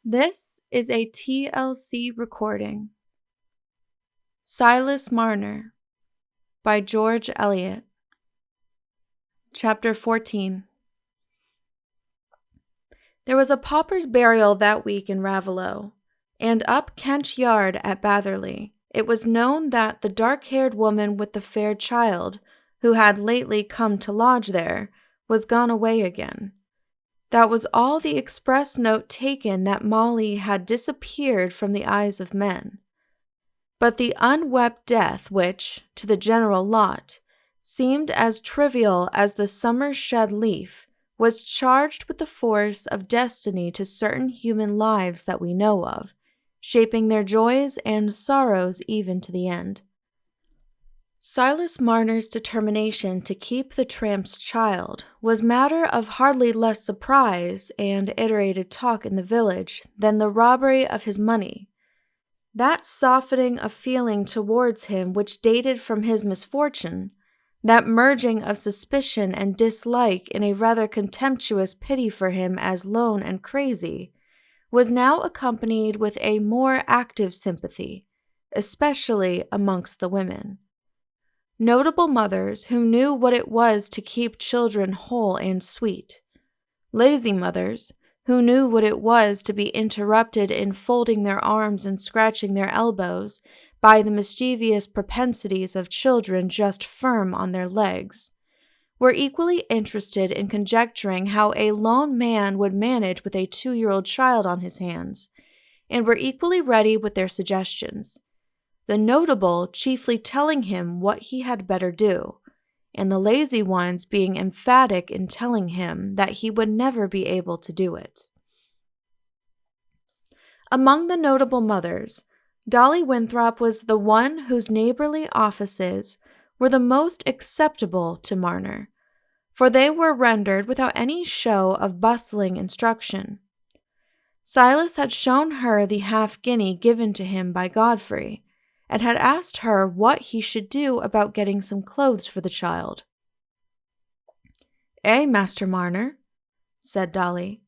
This is a TLC recording. Silas Marner by George Eliot. Chapter 14. There was a pauper's burial that week in Raveloe, and up Kench Yard at Batherley it was known that the dark-haired woman with the fair child, who had lately come to lodge there, was gone away again. That was all the express note taken that Molly had disappeared from the eyes of men. But the unwept death which, to the general lot, seemed as trivial as the summer's shed leaf, was charged with the force of destiny to certain human lives that we know of, shaping their joys and sorrows even to the end. Silas Marner's determination to keep the tramp's child was matter of hardly less surprise and iterated talk in the village than the robbery of his money. That softening of feeling towards him which dated from his misfortune, that merging of suspicion and dislike in a rather contemptuous pity for him as lone and crazy, was now accompanied with a more active sympathy, especially amongst the women. Notable mothers who knew what it was to keep children whole and sweet. Lazy mothers who knew what it was to be interrupted in folding their arms and scratching their elbows by the mischievous propensities of children just firm on their legs, were equally interested in conjecturing how a lone man would manage with a 2-year-old child on his hands, and were equally ready with their suggestions. The notable chiefly telling him what he had better do, and the lazy ones being emphatic in telling him that he would never be able to do it. Among the notable mothers, Dolly Winthrop was the one whose neighborly offices were the most acceptable to Marner, for they were rendered without any show of bustling instruction. Silas had shown her the half-guinea given to him by Godfrey, and had asked her what he should do about getting some clothes for the child. Master Marner," said Dolly,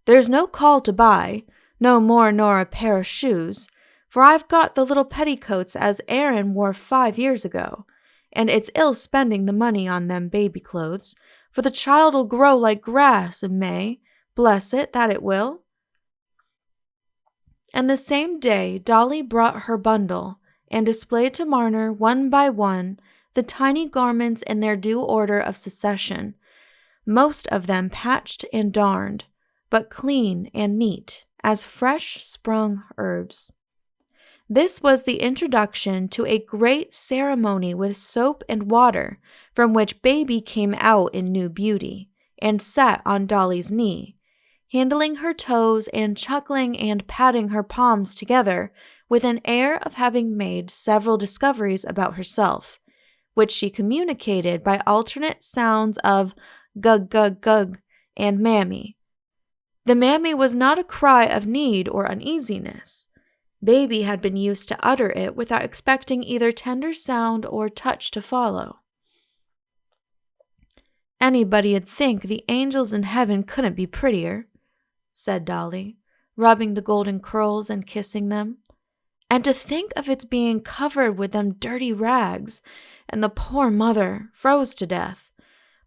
"there's no call to buy, no more nor a pair of shoes, for I've got the little petticoats as Aaron wore 5 years ago, and it's ill spending the money on them baby clothes, for the child'll grow like grass in May, bless it, that it will." And the same day Dolly brought her bundle, and displayed to Marner one by one the tiny garments in their due order of succession, most of them patched and darned, but clean and neat as fresh-sprung herbs. This was the introduction to a great ceremony with soap and water, from which baby came out in new beauty, and sat on Dolly's knee, handling her toes and chuckling and patting her palms together with an air of having made several discoveries about herself, which she communicated by alternate sounds of gug, gug, gug, and mammy. The mammy was not a cry of need or uneasiness. Baby had been used to utter it without expecting either tender sound or touch to follow. "Anybody'd think the angels in heaven couldn't be prettier," said Dolly, rubbing the golden curls and kissing them. "And to think of its being covered with them dirty rags, and the poor mother froze to death.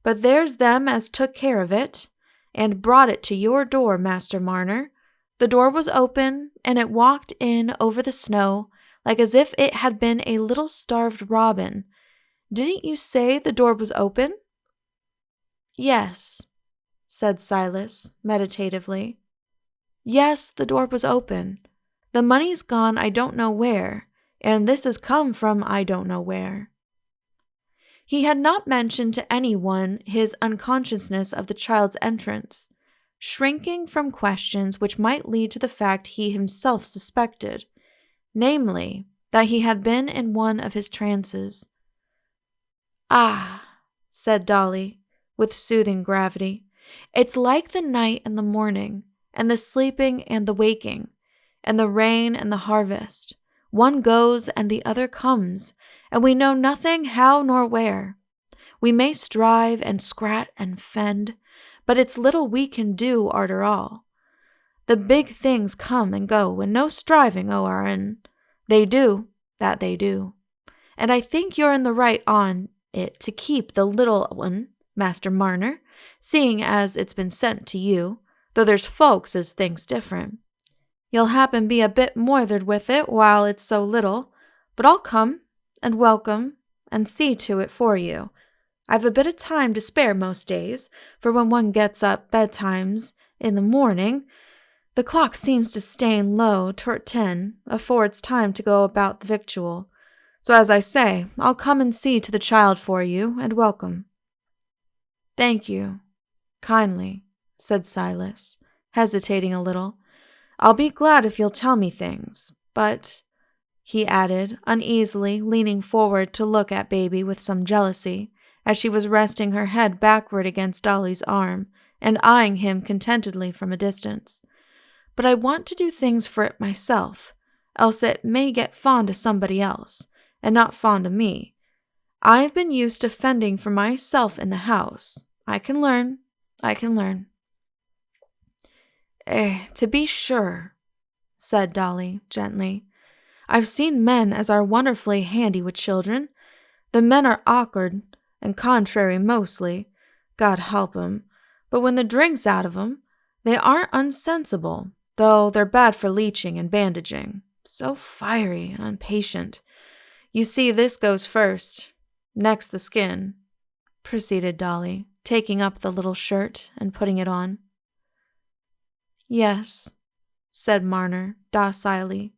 But there's them as took care of it, and brought it to your door, Master Marner. The door was open, and it walked in over the snow, like as if it had been a little starved robin. Didn't you say the door was open?" "Yes," said Silas, meditatively. "Yes, the door was open. The money's gone I don't know where, and this has come from I don't know where." He had not mentioned to anyone his unconsciousness of the child's entrance, shrinking from questions which might lead to the fact he himself suspected, namely, that he had been in one of his trances. "Ah," said Dolly, with soothing gravity, "it's like the night and the morning, and the sleeping and the waking, and the rain and the harvest. One goes and the other comes, and we know nothing how nor where. We may strive and scrat and fend, but it's little we can do arter all. The big things come and go, and no striving o'er'n. They do, that they do. And I think you're in the right on it to keep the little one, Master Marner, seeing as it's been sent to you, though there's folks as thinks different. You'll happen be a bit moithered with it while it's so little, but I'll come and welcome and see to it for you. I've a bit of time to spare most days, for when one gets up betimes in the morning, the clock seems to stain low toward 10, afore it's time to go about the victual. So as I say, I'll come and see to the child for you, and welcome. Thank you, kindly, said Silas, hesitating a little. I'll be glad if you'll tell me things, but, he added, uneasily, leaning forward to look at baby with some jealousy, as she was resting her head backward against Dolly's arm, and eyeing him contentedly from a distance. But I want to do things for it myself, else it may get fond of somebody else, and not fond of me. I've been used to fending for myself in the house. I can learn. To be sure, said Dolly gently. I've seen men as are wonderfully handy with children. The men are awkward and contrary mostly, God help 'em, but when the drink's out of 'em, they aren't unsensible, though they're bad for leeching and bandaging. So fiery and impatient. You see, this goes first, next the skin, proceeded Dolly, taking up the little shirt and putting it on. Yes, said Marner docilely,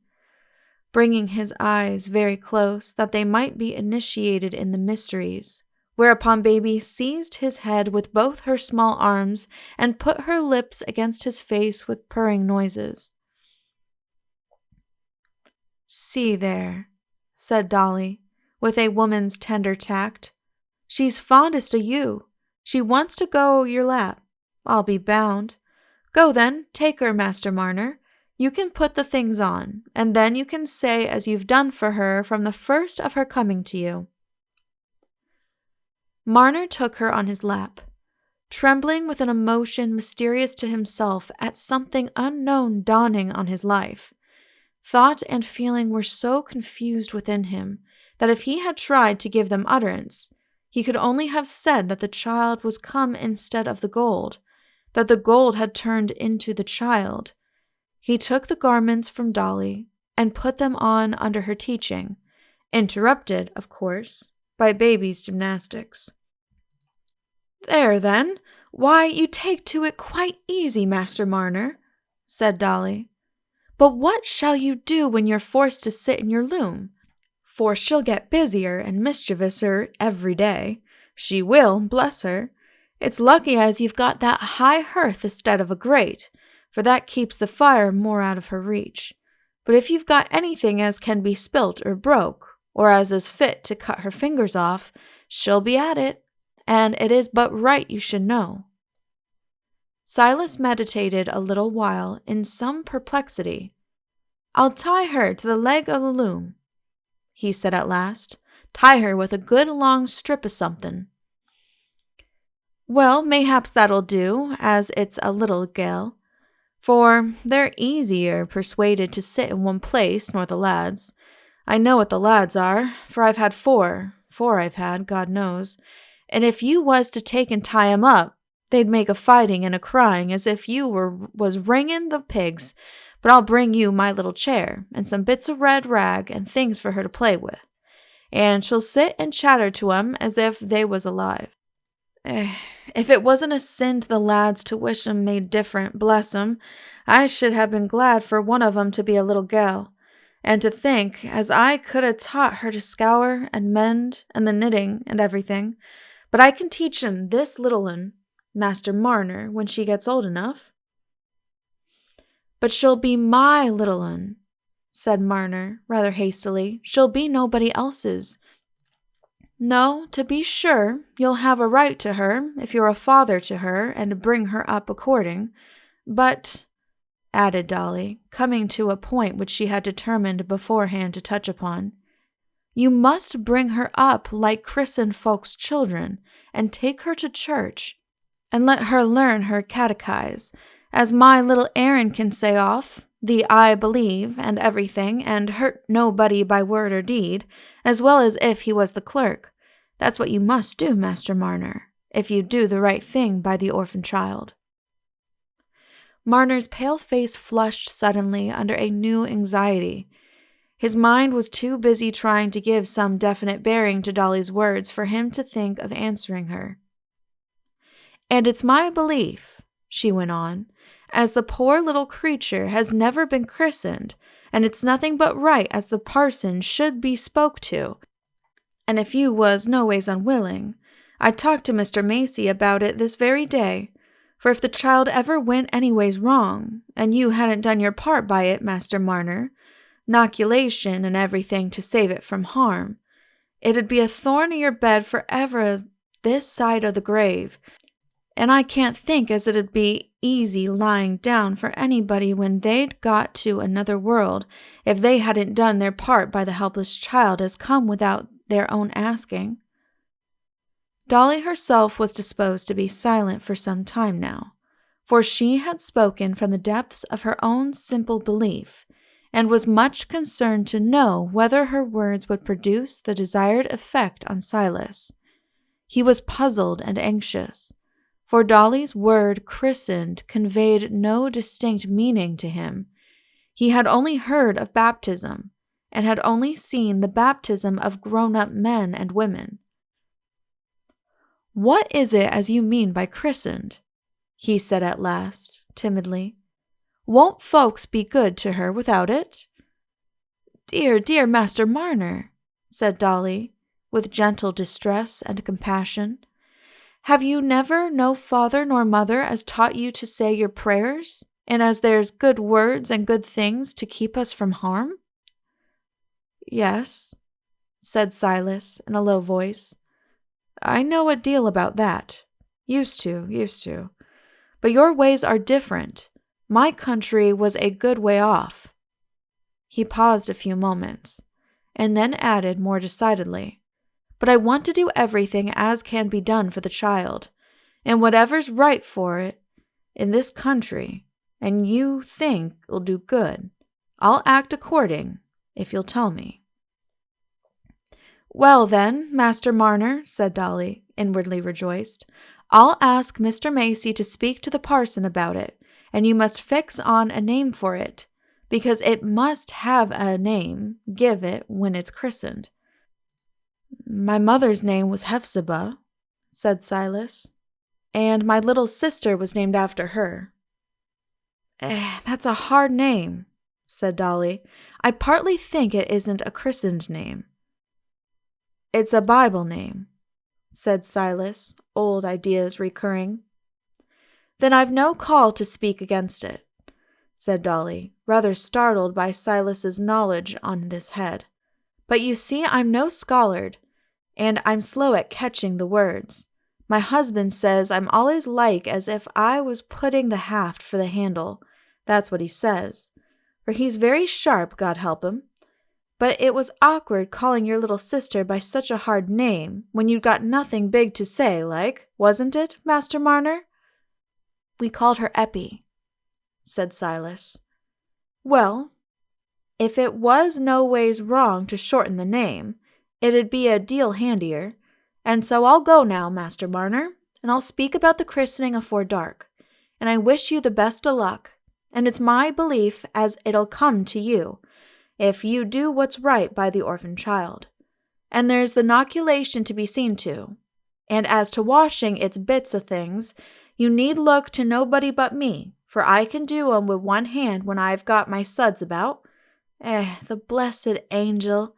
bringing his eyes very close that they might be initiated in the mysteries, whereupon baby seized his head with both her small arms and put her lips against his face with purring noises. See there, said Dolly, with a woman's tender tact. She's fondest of you. She wants to go your lap, I'll be bound. Go then, take her, Master Marner. You can put the things on, and then you can say as you've done for her from the first of her coming to you. Marner took her on his lap, trembling with an emotion mysterious to himself at something unknown dawning on his life. Thought and feeling were so confused within him that if he had tried to give them utterance, he could only have said that the child was come instead of the gold, that the gold had turned into the child. He took the garments from Dolly and put them on under her teaching, interrupted, of course, by baby's gymnastics. There, then, why, you take to it quite easy, Master Marner, said Dolly. But what shall you do when you're forced to sit in your loom? For she'll get busier and mischievouser every day. She will, bless her. It's lucky as you've got that high hearth instead of a grate, for that keeps the fire more out of her reach. But if you've got anything as can be spilt or broke, or as is fit to cut her fingers off, she'll be at it, and it is but right you should know. Silas meditated a little while in some perplexity. I'll tie her to the leg of the loom, he said at last. Tie her with a good long strip of something. Well, mayhaps that'll do, as it's a little gale, for they're easier persuaded to sit in one place nor the lads. I know what the lads are, for I've had four I've had, God knows, and if you was to take and tie 'em up, they'd make a fighting and a crying as if you was ringing the pigs. But I'll bring you my little chair, and some bits of red rag and things for her to play with, and she'll sit and chatter to 'em as if they was alive. If it wasn't a sin to the lads to wish 'em made different, bless 'em, I should have been glad for one of 'em to be a little gal, and to think as I could have taught her to scour and mend and the knitting and everything. But I can teach 'em this little un, Master Marner, when she gets old enough. But she'll be my little un, said Marner, rather hastily. She'll be nobody else's. No, to be sure, you'll have a right to her, if you're a father to her, and bring her up according. But, added Dolly, coming to a point which she had determined beforehand to touch upon, you must bring her up like christened folks' children, and take her to church, and let her learn her catechize, as my little Aaron can say off the I believe and everything and hurt nobody by word or deed, as well as if he was the clerk. That's what you must do, Master Marner, if you do the right thing by the orphan child." Marner's pale face flushed suddenly under a new anxiety. His mind was too busy trying to give some definite bearing to Dolly's words for him to think of answering her. "And it's my belief," she went on, "as the poor little creature has never been christened, and it's nothing but right as the parson should be spoke to, and if you was no ways unwilling, I'd talk to Mr. Macy about it this very day, for if the child ever went anyways wrong, and you hadn't done your part by it, Master Marner, 'noculation and everything to save it from harm, it'd be a thorn in your bed forever this side of the grave, and I can't think as it'd be easy lying down for anybody when they'd got to another world if they hadn't done their part by the helpless child as come without their own asking." Dolly herself was disposed to be silent for some time now, for she had spoken from the depths of her own simple belief, and was much concerned to know whether her words would produce the desired effect on Silas. He was puzzled and anxious, for Dolly's word christened conveyed no distinct meaning to him. He had only heard of baptism, and had only seen the baptism of grown-up men and women. "What is it as you mean by christened?" he said at last, timidly. "Won't folks be good to her without it?" "Dear, dear Master Marner," said Dolly, with gentle distress and compassion, "have you never no father nor mother as taught you to say your prayers, and as there's good words and good things to keep us from harm?" "Yes," said Silas in a low voice. "I know a deal about that. Used to. But your ways are different. My country was a good way off." He paused a few moments, and then added more decidedly, "But I want to do everything as can be done for the child, and whatever's right for it in this country, and you think 'll do good, I'll act according, if you'll tell me." "Well then, Master Marner," said Dolly, inwardly rejoiced, "I'll ask Mr. Macy to speak to the parson about it, and you must fix on a name for it, because it must have a name, give it when it's christened." "My mother's name was Hephzibah," said Silas, "and my little sister was named after her." That's a hard name," said Dolly. "I partly think it isn't a christened name." "It's a Bible name," said Silas, old ideas recurring. "Then I've no call to speak against it," said Dolly, rather startled by Silas's knowledge on this head. "But you see I'm no scholard, and I'm slow at catching the words. My husband says I'm always like as if I was putting the haft for the handle. That's what he says, for he's very sharp, God help him. But it was awkward calling your little sister by such a hard name when you'd got nothing big to say, like, wasn't it, Master Marner?" "We called her Eppie," said Silas. "Well, if it was no ways wrong to shorten the name, it'd be a deal handier. And so I'll go now, Master Marner, and I'll speak about the christening afore dark. And I wish you the best o' luck, and it's my belief as it'll come to you, if you do what's right by the orphan child. And there's the inoculation to be seen to. And as to washing its bits o' things, you need look to nobody but me, for I can do 'em with one hand when I've got my suds about. The blessed angel!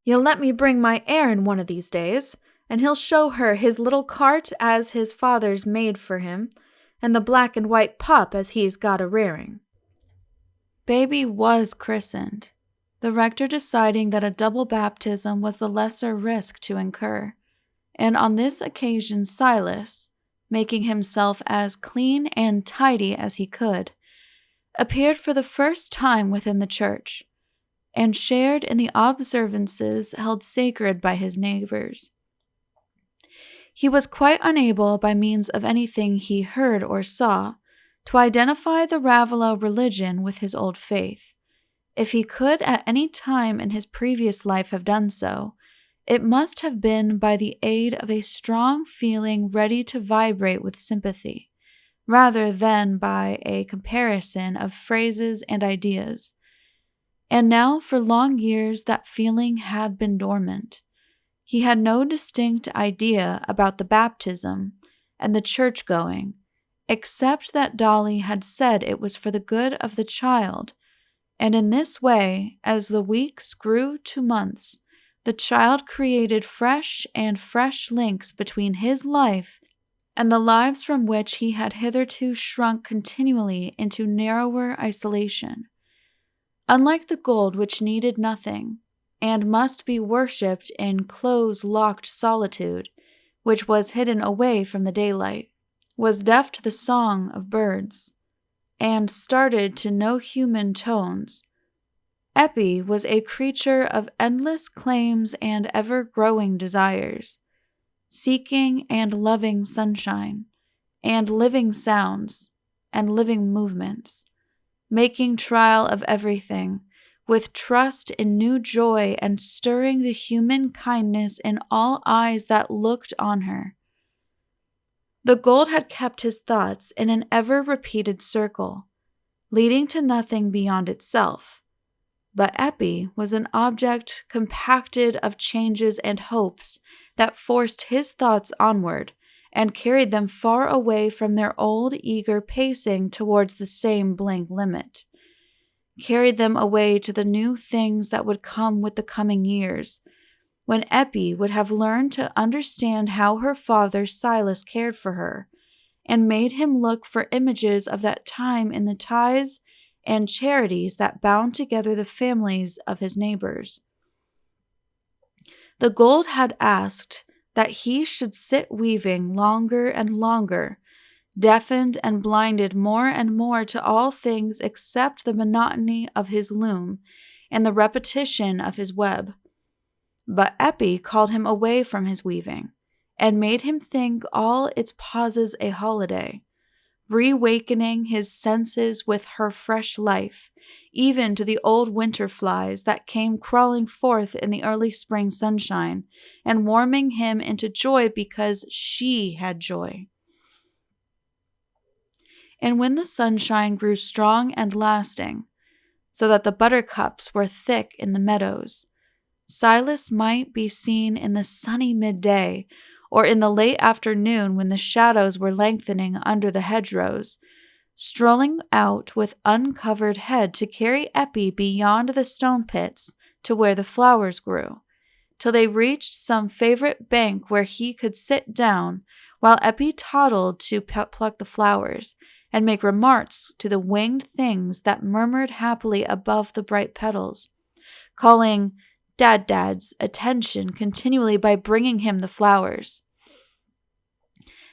You'll let me bring my Aaron one of these days, and he'll show her his little cart as his father's made for him, and the black and white pup as he's got a rearing." Baby was christened, the rector deciding that a double baptism was the lesser risk to incur, and on this occasion Silas, making himself as clean and tidy as he could, appeared for the first time within the church, and shared in the observances held sacred by his neighbors. He was quite unable, by means of anything he heard or saw, to identify the Raveloe religion with his old faith. If he could at any time in his previous life have done so, it must have been by the aid of a strong feeling ready to vibrate with sympathy, rather than by a comparison of phrases and ideas. And now for long years that feeling had been dormant. He had no distinct idea about the baptism and the church-going, except that Dolly had said it was for the good of the child, and in this way, as the weeks grew to months, the child created fresh links between his life and the lives from which he had hitherto shrunk continually into narrower isolation. Unlike the gold which needed nothing, and must be worshipped in close-locked solitude, which was hidden away from the daylight, was deaf to the song of birds, and started to no human tones, Eppie was a creature of endless claims and ever-growing desires, seeking and loving sunshine, and living sounds, and living movements, making trial of everything, with trust in new joy and stirring the human kindness in all eyes that looked on her. The gold had kept his thoughts in an ever-repeated circle, leading to nothing beyond itself. But Eppie was an object compacted of changes and hopes that forced his thoughts onward and carried them far away from their old eager pacing towards the same blank limit, carried them away to the new things that would come with the coming years, when Eppie would have learned to understand how her father Silas cared for her, and made him look for images of that time in the ties and charities that bound together the families of his neighbors. The gold had asked that he should sit weaving longer and longer, deafened and blinded more and more to all things except the monotony of his loom and the repetition of his web. But Eppie called him away from his weaving, and made him think all its pauses a holiday, reawakening his senses with her fresh life, even to the old winter flies that came crawling forth in the early spring sunshine, and warming him into joy because she had joy. And when the sunshine grew strong and lasting, so that the buttercups were thick in the meadows, Silas might be seen in the sunny midday, or in the late afternoon when the shadows were lengthening under the hedgerows, strolling out with uncovered head to carry Eppie beyond the stone pits to where the flowers grew, till they reached some favorite bank where he could sit down while Eppie toddled to pluck the flowers and make remarks to the winged things that murmured happily above the bright petals, calling Dad's attention continually by bringing him the flowers.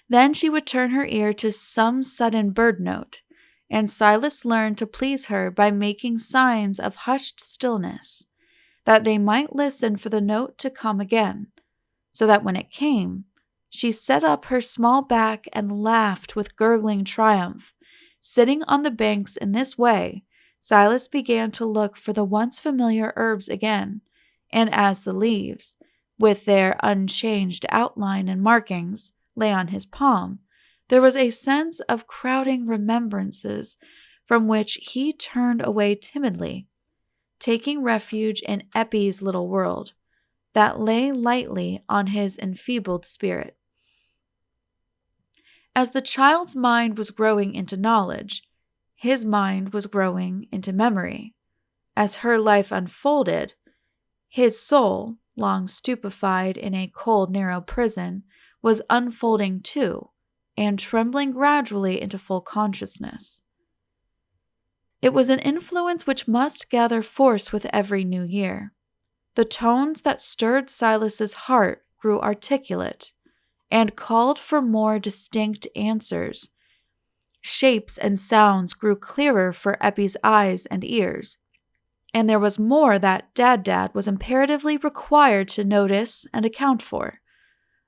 Then she would turn her ear to some sudden bird note, and Silas learned to please her by making signs of hushed stillness, that they might listen for the note to come again, so that when it came, she set up her small back and laughed with gurgling triumph. Sitting on the banks in this way, Silas began to look for the once familiar herbs again, and as the leaves, with their unchanged outline and markings, lay on his palm, there was a sense of crowding remembrances from which he turned away timidly, taking refuge in Eppie's little world, that lay lightly on his enfeebled spirit. As the child's mind was growing into knowledge, his mind was growing into memory. As her life unfolded, his soul, long stupefied in a cold, narrow prison, was unfolding too, and trembling gradually into full consciousness. It was an influence which must gather force with every new year. The tones that stirred Silas's heart grew articulate, and called for more distinct answers. Shapes and sounds grew clearer for Eppie's eyes and ears, and there was more that Dad was imperatively required to notice and account for.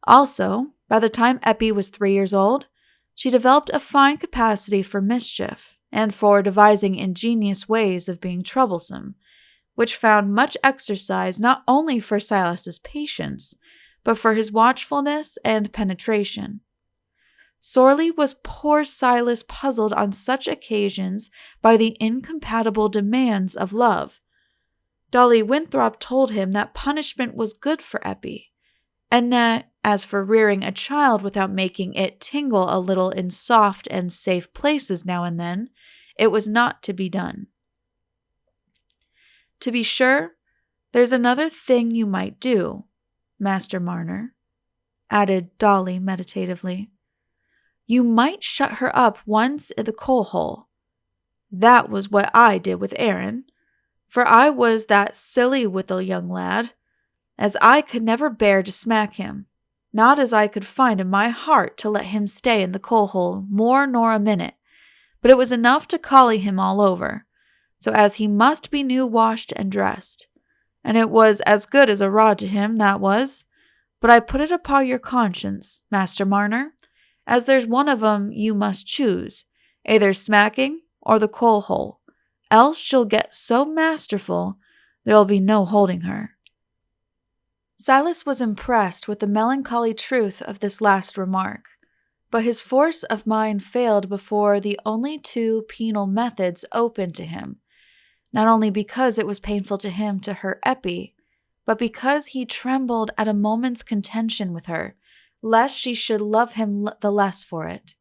Also, by the time Eppie was 3 years old, She developed a fine capacity for mischief and for devising ingenious ways of being troublesome, which found much exercise not only for Silas's patience, but for his watchfulness and penetration. Sorely was poor Silas puzzled on such occasions by the incompatible demands of love. Dolly Winthrop told him that punishment was good for Eppie, and that, as for rearing a child without making it tingle a little in soft and safe places now and then, it was not to be done. To be sure, there's another thing you might do, Master Marner, added Dolly meditatively. You might shut her up once in the coal-hole. That was what I did with Aaron, for I was that silly with the young lad, as I could never bear to smack him, not as I could find in my heart to let him stay in the coal-hole more nor a minute, but it was enough to collie him all over, so as he must be new washed and dressed, and it was as good as a rod to him, that was. But I put it upon your conscience, Master Marner, as there's one of 'em you must choose, either smacking or the coal-hole, else she'll get so masterful there'll be no holding her. Silas was impressed with the melancholy truth of this last remark, but his force of mind failed before the only two penal methods open to him, not only because it was painful to him to hurt Eppie, but because he trembled at a moment's contention with her, lest she should love him the less for it.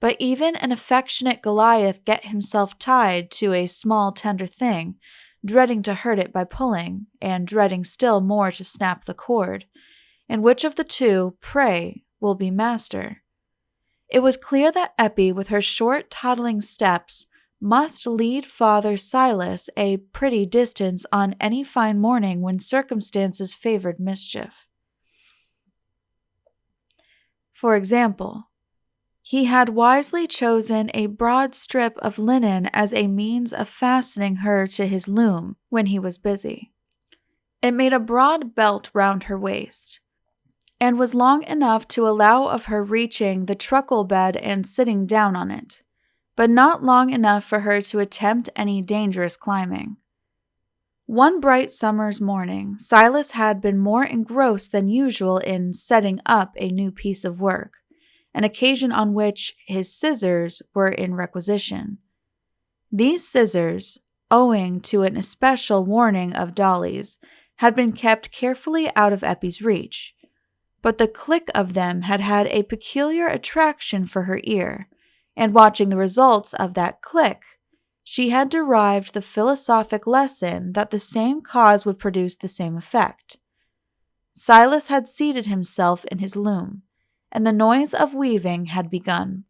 But even an affectionate Goliath get himself tied to a small tender thing, dreading to hurt it by pulling, and dreading still more to snap the cord, and which of the two, pray, will be master? It was clear that Eppie, with her short toddling steps, must lead Father Silas a pretty distance on any fine morning when circumstances favored mischief. For example, he had wisely chosen a broad strip of linen as a means of fastening her to his loom when he was busy. It made a broad belt round her waist, and was long enough to allow of her reaching the truckle bed and sitting down on it, but not long enough for her to attempt any dangerous climbing. One bright summer's morning, Silas had been more engrossed than usual in setting up a new piece of work, an occasion on which his scissors were in requisition. These scissors, owing to an especial warning of Dolly's, had been kept carefully out of Eppie's reach, but the click of them had had a peculiar attraction for her ear, and watching the results of that click, she had derived the philosophic lesson that the same cause would produce the same effect. Silas had seated himself in his loom, and the noise of weaving had begun.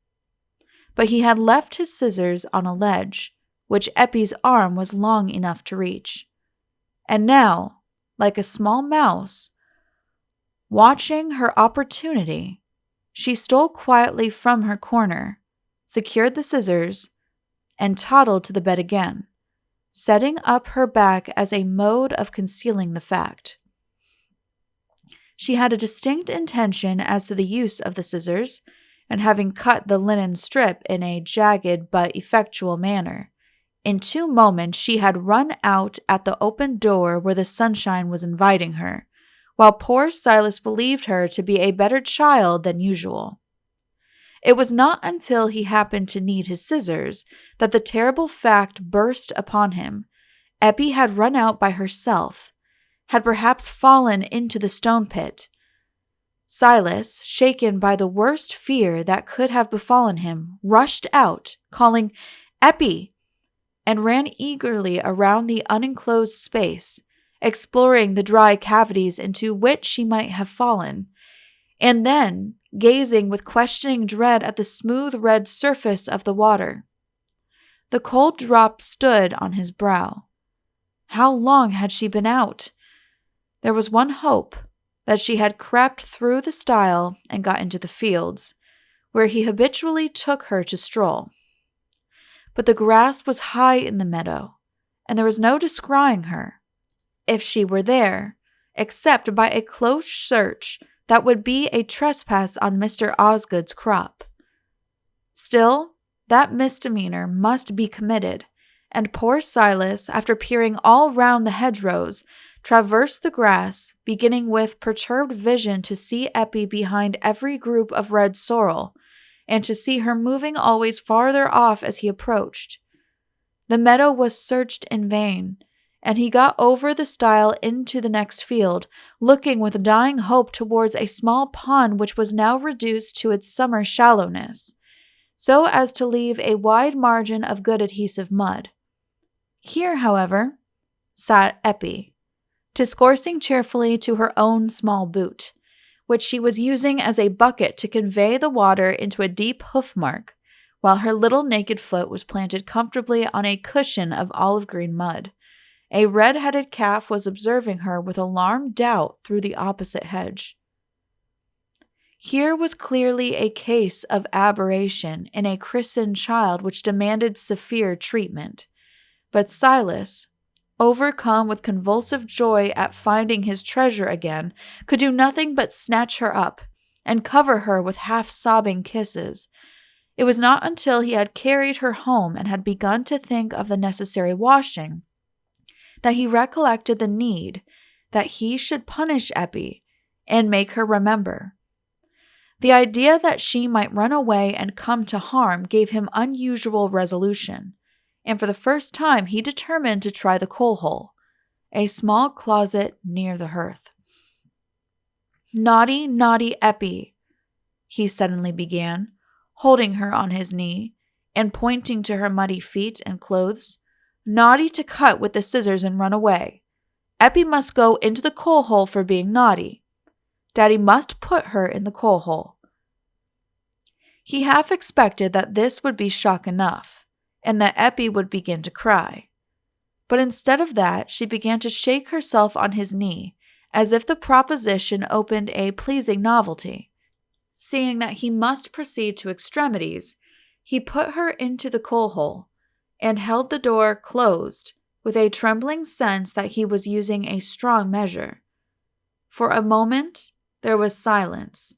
But he had left his scissors on a ledge, which Eppie's arm was long enough to reach. And now, like a small mouse, watching her opportunity, she stole quietly from her corner, secured the scissors, and toddled to the bed again, setting up her back as a mode of concealing the fact. She had a distinct intention as to the use of the scissors, and having cut the linen strip in a jagged but effectual manner, in 2 moments she had run out at the open door where the sunshine was inviting her, while poor Silas believed her to be a better child than usual. It was not until he happened to need his scissors that the terrible fact burst upon him. Eppie had run out by herself, had perhaps fallen into the stone pit. Silas, shaken by the worst fear that could have befallen him, rushed out, calling, "Eppie!" and ran eagerly around the unenclosed space, exploring the dry cavities into which she might have fallen, and then gazing with questioning dread at the smooth red surface of the water. The cold drop stood on his brow. How long had she been out? There was one hope, that she had crept through the stile and got into the fields, where he habitually took her to stroll. But the grass was high in the meadow, and there was no descrying her, if she were there, except by a close search that would be a trespass on Mr. Osgood's crop. Still, that misdemeanor must be committed, and poor Silas, after peering all round the hedgerows, traversed the grass, beginning with perturbed vision to see Eppie behind every group of red sorrel, and to see her moving always farther off as he approached. The meadow was searched in vain, and he got over the stile into the next field, looking with dying hope towards a small pond which was now reduced to its summer shallowness, so as to leave a wide margin of good adhesive mud. Here, however, sat Eppie, discoursing cheerfully to her own small boot, which she was using as a bucket to convey the water into a deep hoof mark, while her little naked foot was planted comfortably on a cushion of olive-green mud. A red-headed calf was observing her with alarmed doubt through the opposite hedge. Here was clearly a case of aberration in a christened child which demanded severe treatment. But Silas, overcome with convulsive joy at finding his treasure again, could do nothing but snatch her up and cover her with half-sobbing kisses. It was not until he had carried her home and had begun to think of the necessary washing that he recollected the need that he should punish Eppie and make her remember. The idea that she might run away and come to harm gave him unusual resolution, and for the first time he determined to try the coal-hole, a small closet near the hearth. "Naughty, naughty Eppie," he suddenly began, holding her on his knee and pointing to her muddy feet and clothes. "Naughty to cut with the scissors and run away. Eppie must go into the coal-hole for being naughty. Daddy must put her in the coal-hole." He half expected that this would be shock enough, and that Eppie would begin to cry. But instead of that, she began to shake herself on his knee, as if the proposition opened a pleasing novelty. Seeing that he must proceed to extremities, he put her into the coal-hole, and held the door closed, with a trembling sense that he was using a strong measure. For a moment there was silence,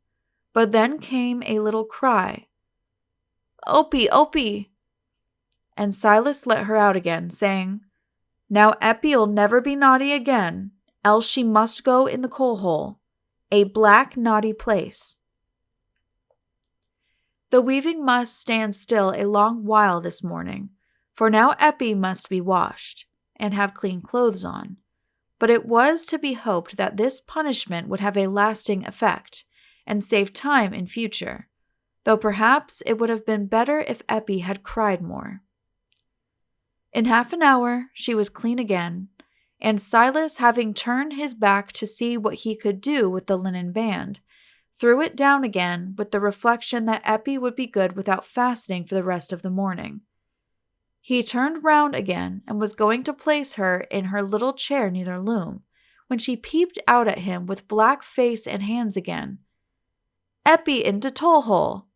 but then came a little cry, "Opie, Opie!" and Silas let her out again, saying, "Now Eppie'll never be naughty again, else she must go in the coal-hole, a black naughty place." The weaving must stand still a long while this morning, for now Eppie must be washed, and have clean clothes on. But it was to be hoped that this punishment would have a lasting effect, and save time in future, though perhaps it would have been better if Eppie had cried more. In half an hour she was clean again, and Silas, having turned his back to see what he could do with the linen band, threw it down again with the reflection that Eppie would be good without fasting for the rest of the morning. He turned round again and was going to place her in her little chair near the loom, when she peeped out at him with black face and hands again. "Eppie into toll-hole!"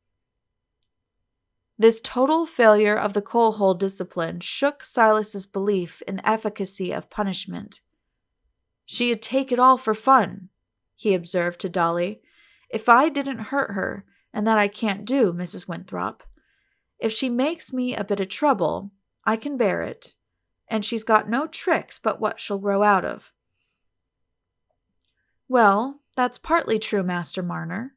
This total failure of the coal-hole discipline shook Silas's belief in the efficacy of punishment. "She'd take it all for fun," he observed to Dolly. "If I didn't hurt her, and that I can't do, Mrs. Winthrop. If she makes me a bit of trouble, I can bear it, and she's got no tricks but what she'll grow out of." "Well, that's partly true, Master Marner,"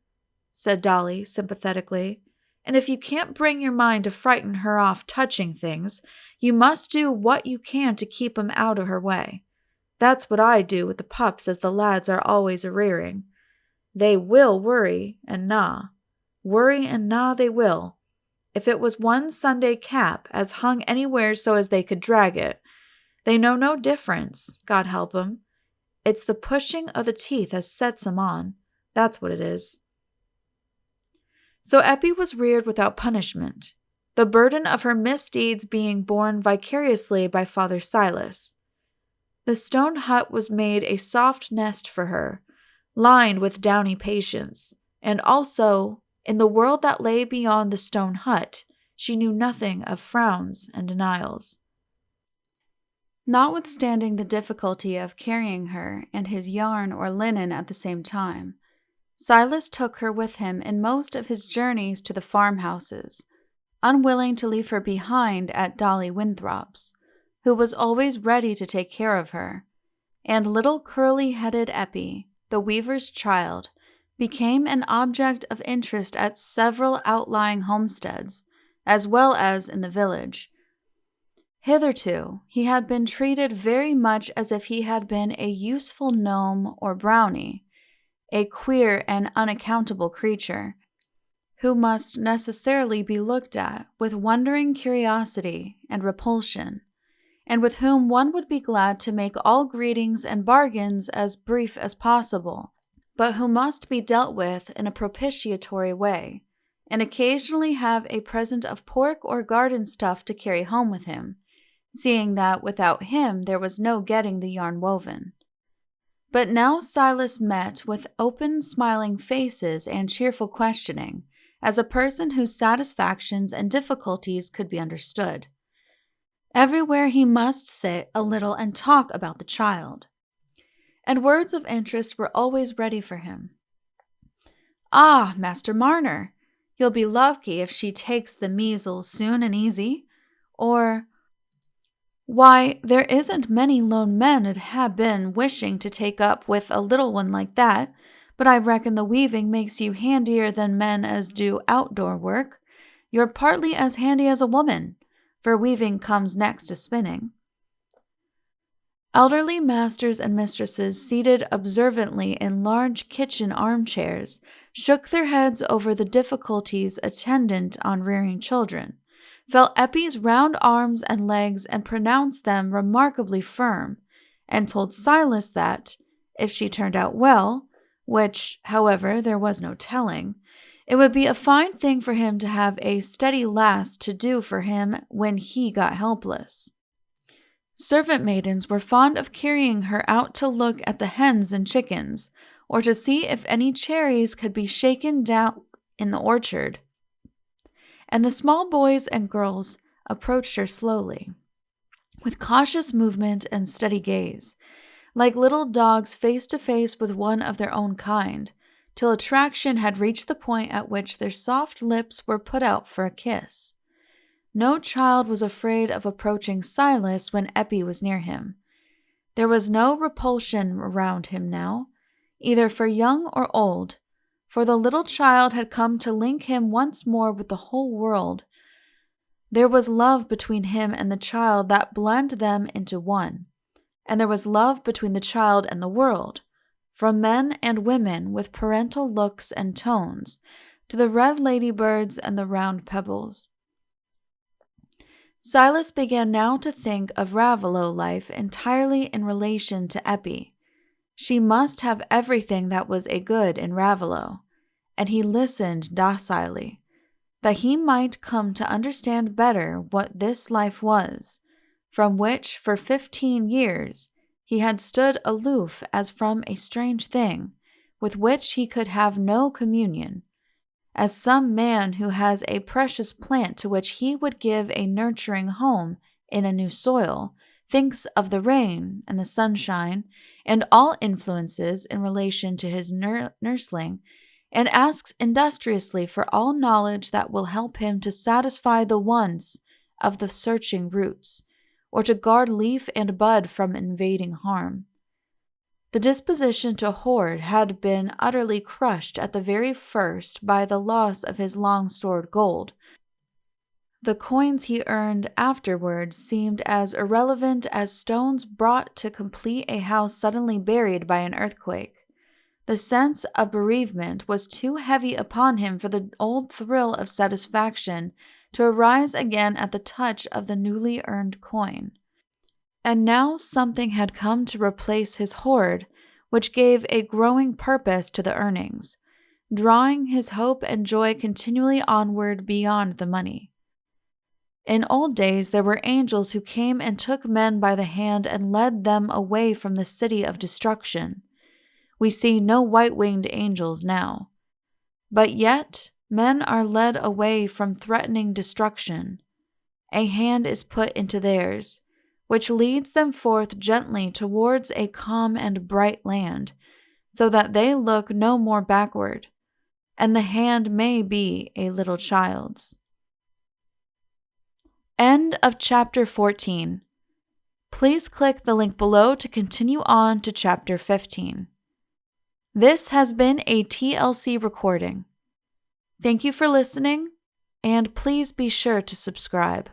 said Dolly sympathetically, "and if you can't bring your mind to frighten her off touching things, you must do what you can to keep 'em out of her way. That's what I do with the pups as the lads are always a-rearing. They will worry and gnaw. Worry and gnaw they will. If it was one Sunday cap as hung anywhere so as they could drag it, they know no difference, God help 'em. It's the pushing of the teeth as sets 'em on. That's what it is." So Eppie was reared without punishment, the burden of her misdeeds being borne vicariously by Father Silas. The stone hut was made a soft nest for her, lined with downy patience, and also, in the world that lay beyond the stone hut, she knew nothing of frowns and denials. Notwithstanding the difficulty of carrying her and his yarn or linen at the same time, Silas took her with him in most of his journeys to the farmhouses, unwilling to leave her behind at Dolly Winthrop's, who was always ready to take care of her, and little curly-headed Eppie, the weaver's child, became an object of interest at several outlying homesteads, as well as in the village. Hitherto, he had been treated very much as if he had been a useful gnome or brownie, a queer and unaccountable creature, who must necessarily be looked at with wondering curiosity and repulsion, and with whom one would be glad to make all greetings and bargains as brief as possible, but who must be dealt with in a propitiatory way, and occasionally have a present of pork or garden stuff to carry home with him, seeing that without him there was no getting the yarn woven. But now Silas met with open, smiling faces and cheerful questioning, as a person whose satisfactions and difficulties could be understood. Everywhere he must sit a little and talk about the child, and words of interest were always ready for him. "Ah, Master Marner, you'll be lucky if she takes the measles soon and easy," or, "Why, there isn't many lone men 'ud ha' been wishing to take up with a little one like that, but I reckon the weaving makes you handier than men as do outdoor work. You're partly as handy as a woman, for weaving comes next to spinning." Elderly masters and mistresses seated observantly in large kitchen armchairs shook their heads over the difficulties attendant on rearing children, felt Eppie's round arms and legs and pronounced them remarkably firm, and told Silas that, if she turned out well, which, however, there was no telling, it would be a fine thing for him to have a steady lass to do for him when he got helpless. Servant maidens were fond of carrying her out to look at the hens and chickens, or to see if any cherries could be shaken down in the orchard, and the small boys and girls approached her slowly, with cautious movement and steady gaze, like little dogs face to face with one of their own kind, till attraction had reached the point at which their soft lips were put out for a kiss. No child was afraid of approaching Silas when Eppie was near him. There was no repulsion around him now, either for young or old, for the little child had come to link him once more with the whole world. There was love between him and the child that blend them into one, and there was love between the child and the world, from men and women with parental looks and tones, to the red ladybirds and the round pebbles. Silas began now to think of Raveloe life entirely in relation to Eppie. She must have everything that was a good in Raveloe, and he listened docilely, that he might come to understand better what this life was, from which for 15 years he had stood aloof as from a strange thing, with which he could have no communion, as some man who has a precious plant to which he would give a nurturing home in a new soil thinks of the rain and the sunshine and all influences in relation to his nursling, and asks industriously for all knowledge that will help him to satisfy the wants of the searching roots, or to guard leaf and bud from invading harm. The disposition to hoard had been utterly crushed at the very first by the loss of his long-stored gold. The coins he earned afterwards seemed as irrelevant as stones brought to complete a house suddenly buried by an earthquake. The sense of bereavement was too heavy upon him for the old thrill of satisfaction to arise again at the touch of the newly earned coin. And now something had come to replace his hoard, which gave a growing purpose to the earnings, drawing his hope and joy continually onward beyond the money. In old days there were angels who came and took men by the hand and led them away from the city of destruction. We see no white-winged angels now. But yet men are led away from threatening destruction. A hand is put into theirs, which leads them forth gently towards a calm and bright land, so that they look no more backward, and the hand may be a little child's. End of Chapter 14. Please click the link below to continue on to Chapter 15. This has been a TLC recording. Thank you for listening, and please be sure to subscribe.